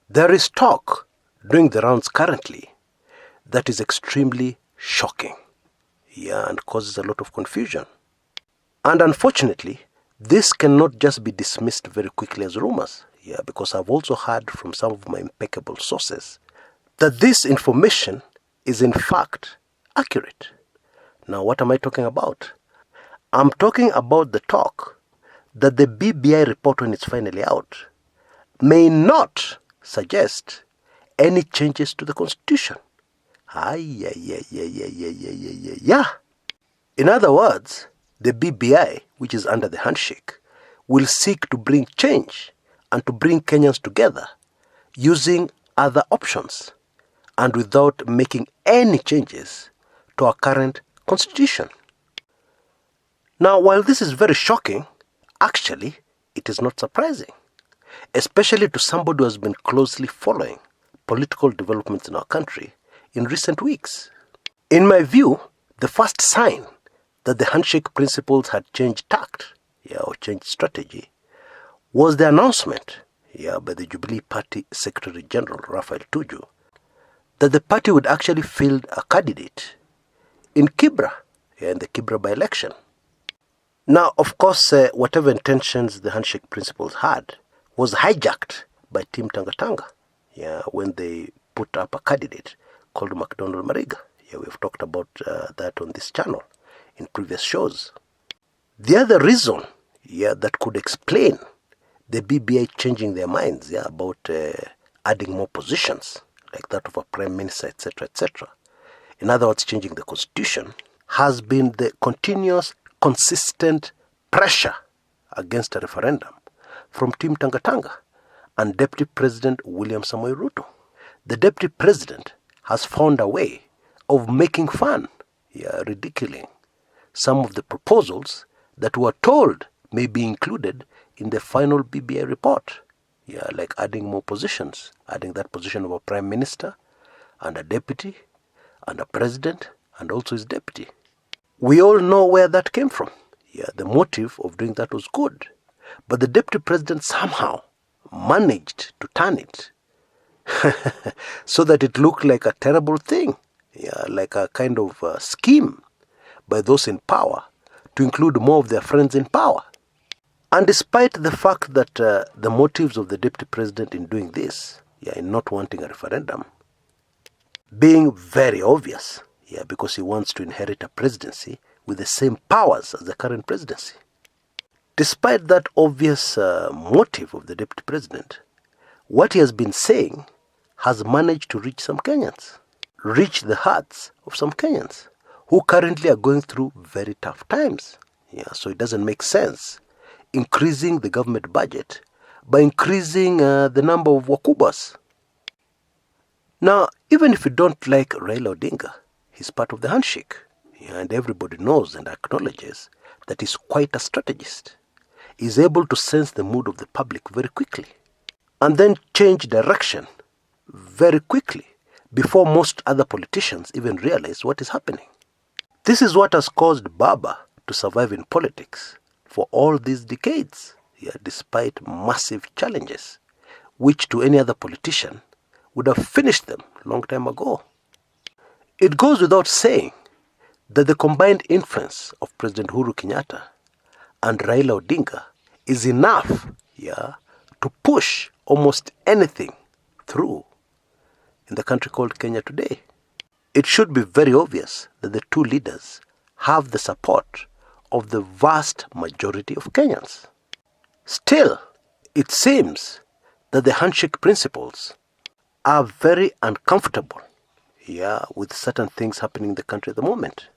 There is talk doing the rounds currently that is extremely shocking, and causes a lot of confusion. And unfortunately, this cannot just be dismissed very quickly as rumors, because I've also heard from some of my impeccable sources that this information is in fact accurate. Now, what am I talking about? I'm talking about the talk that the BBI report, when it's finally out, may not suggest any changes to the constitution. In other words, the BBI, which is under the handshake, will seek to bring change and to bring Kenyans together using other options and without making any changes to our current constitution. Now, while this is very shocking, actually, it is not surprising, especially to somebody who has been closely following political developments in our country in recent weeks. In my view, the first sign that the handshake principles had changed tact, or changed strategy, was the announcement, by the Jubilee Party Secretary General, Raphael Tuju, that the party would actually field a candidate in Kibra, in the Kibra by-election. Now, of course, whatever intentions the handshake principles had was hijacked by Team Tanga, when they put up a candidate called MacDonald Mariga. We've talked about that on this channel in previous shows. The other reason, that could explain the BBI changing their minds, about adding more positions, like that of a prime minister, etc., etc., in other words, changing the constitution, has been the continuous, consistent pressure against a referendum from Team Tanga and Deputy President William Samoei Ruto. The Deputy President has found a way of making fun, ridiculing some of the proposals that were told may be included in the final BBI report, like adding more positions, adding that position of a prime minister and a deputy and a president and also his deputy. We all know where that came from. The motive of doing that was good, but the deputy president somehow managed to turn it so that it looked like a terrible thing, like a kind of scheme by those in power to include more of their friends in power. And despite the fact that the motives of the deputy president in doing this, in not wanting a referendum, being very obvious, because he wants to inherit a presidency with the same powers as the current presidency. Despite that obvious motive of the deputy president, what he has been saying has managed to reach some Kenyans, reach the hearts of some Kenyans who currently are going through very tough times. So it doesn't make sense increasing the government budget by increasing the number of wakubas. Now, even if you don't like Raila Odinga, he's part of the handshake, and everybody knows and acknowledges that he's quite a strategist. He's able to sense the mood of the public very quickly and then change direction very quickly before most other politicians even realize what is happening. This is what has caused Baba to survive in politics for all these decades, despite massive challenges, which to any other politician would have finished them long time ago. It goes without saying that the combined influence of President Uhuru Kenyatta and Raila Odinga is enough, to push almost anything through in the country called Kenya today. It should be very obvious that the two leaders have the support of the vast majority of Kenyans. Still, it seems that the handshake principles are very uncomfortable, with certain things happening in the country at the moment.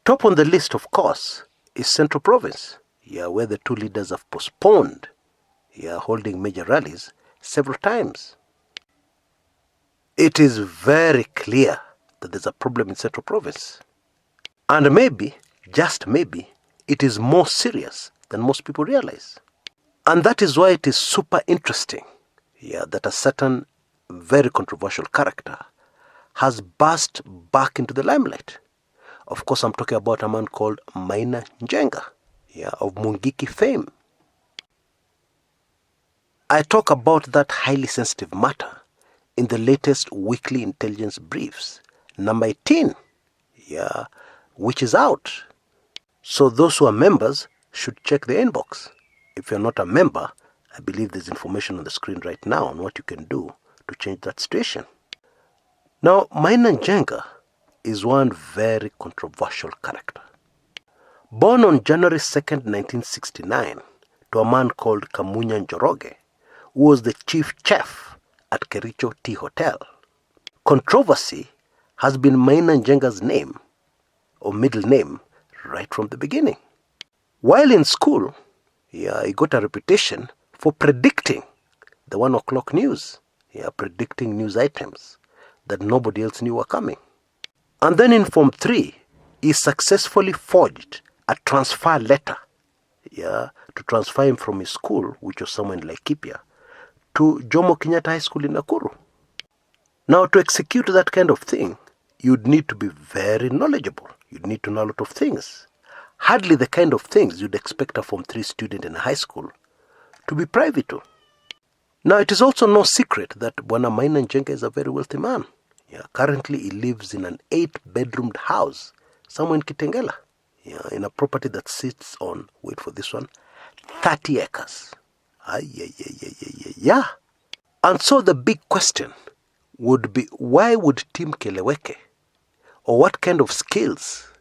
Top on the list, of course, is Central Province, where the two leaders have postponed, holding major rallies several times. It is very clear that there's a problem in Central Province. And maybe, just maybe, it is more serious than most people realize. And that is why it is super interesting, that a certain very controversial character has burst back into the limelight. Of course, I'm talking about a man called Maina Njenga, of Mungiki fame. I talk about that highly sensitive matter in the latest weekly intelligence briefs, number 18, which is out. So those who are members should check the inbox. If you're not a member, I believe there's information on the screen right now on what you can do to change that situation. Now, Maina Njenga is one very controversial character. Born on January 2nd, 1969, to a man called Kamunya Njoroge, who was the chief chef at Kericho Tea Hotel. Controversy has been Maina Njenga's name, or middle name, right from the beginning. While in school, he got a reputation for predicting the 1 o'clock news, predicting news items that nobody else knew were coming. And then in Form 3, he successfully forged a transfer letter, to transfer him from his school, which was somewhere in Laikipia, to Jomo Kenyatta High School in Nakuru. Now, to execute that kind of thing, you'd need to be very knowledgeable. You'd need to know a lot of things. Hardly the kind of things you'd expect a Form 3 student in a high school to be privy to. Now, it is also no secret that Bwana Maina Njenga is a very wealthy man. Currently, he lives in an 8-bedroomed house somewhere in Kitengela, in a property that sits on, wait for this one, 30 acres. And so the big question would be, why would Team Keleweke, or what kind of skills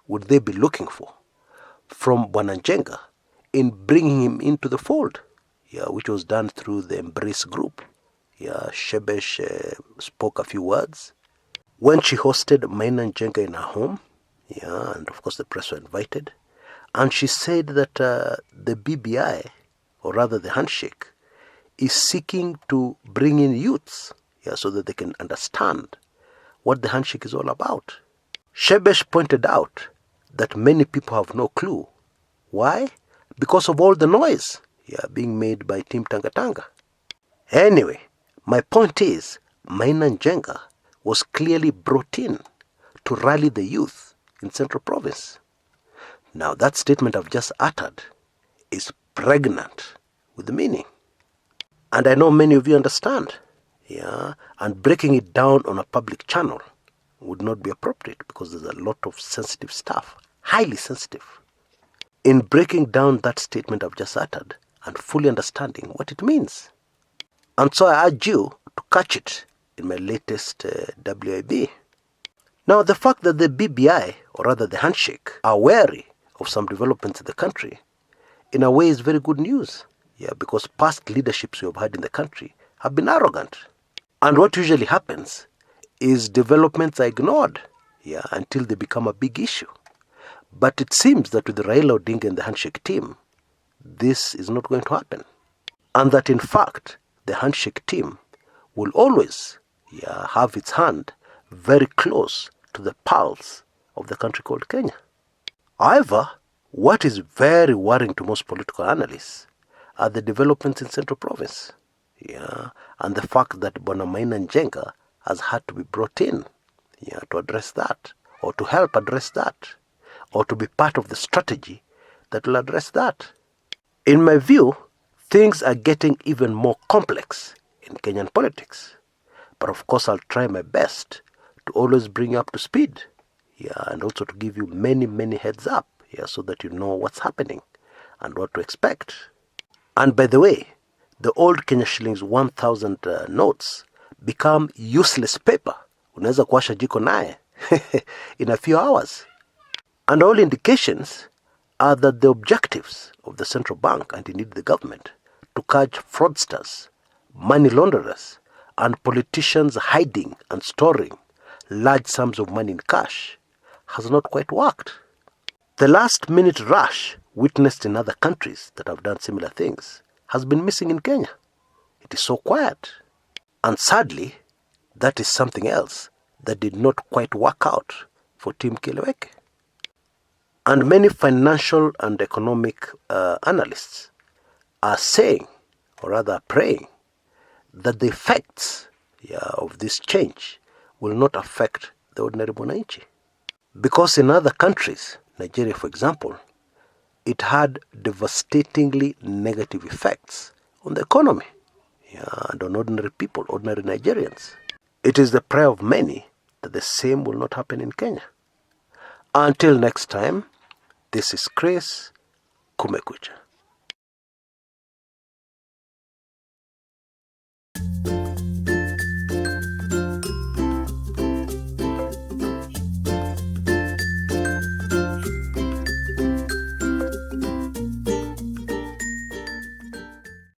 would they be looking for from Bwana Njenga in bringing him into the fold, which was done through the Embrace group. Shebesh spoke a few words when she hosted Maina Njenga in her home, and of course the press were invited, and she said that the BBI, or rather the handshake, is seeking to bring in youths, so that they can understand what the handshake is all about. Shebesh pointed out that many people have no clue. Why? Because of all the noise being made by Team Tanga Tanga. Anyway, my point is, Maina Njenga was clearly brought in to rally the youth in Central Province. Now, that statement I've just uttered is pregnant with the meaning. And I know many of you understand. And breaking it down on a public channel would not be appropriate because there's a lot of sensitive stuff, highly sensitive. In breaking down that statement I've just uttered and fully understanding what it means. And so I urge you to catch it in my latest WIB. Now, the fact that the BBI, or rather the handshake, are wary of some developments in the country, in a way is very good news. Because past leaderships we have had in the country have been arrogant. And what usually happens is developments are ignored, until they become a big issue. But it seems that with the Raila Odinga and the handshake team, this is not going to happen. And that in fact, the handshake team will always have its hand very close to the pulse of the country called Kenya. However, what is very worrying to most political analysts are the developments in Central Province. And the fact that Bwana Maina Njenga has had to be brought in to address that, or to help address that, or to be part of the strategy that will address that. In my view, things are getting even more complex in Kenyan politics. But of course, I'll try my best to always bring you up to speed, and also to give you many, many heads up, so that you know what's happening and what to expect. And by the way, the old Kenya shillings 1,000 notes become useless paper. Unaweza kuwasha jiko naye in a few hours. And all indications are that the objectives of the central bank, and indeed the government, to catch fraudsters, money launderers, and politicians hiding and storing large sums of money in cash has not quite worked. The last-minute rush witnessed in other countries that have done similar things has been missing in Kenya. It is so quiet. And sadly, that is something else that did not quite work out for Team Keleweke. And many financial and economic analysts are saying, or rather praying, that the effects of this change will not affect the ordinary mwananchi. Because in other countries, Nigeria for example, it had devastatingly negative effects on the economy. and on ordinary people, ordinary Nigerians. It is the prayer of many that the same will not happen in Kenya. Until next time, this is Chris Kumekucha.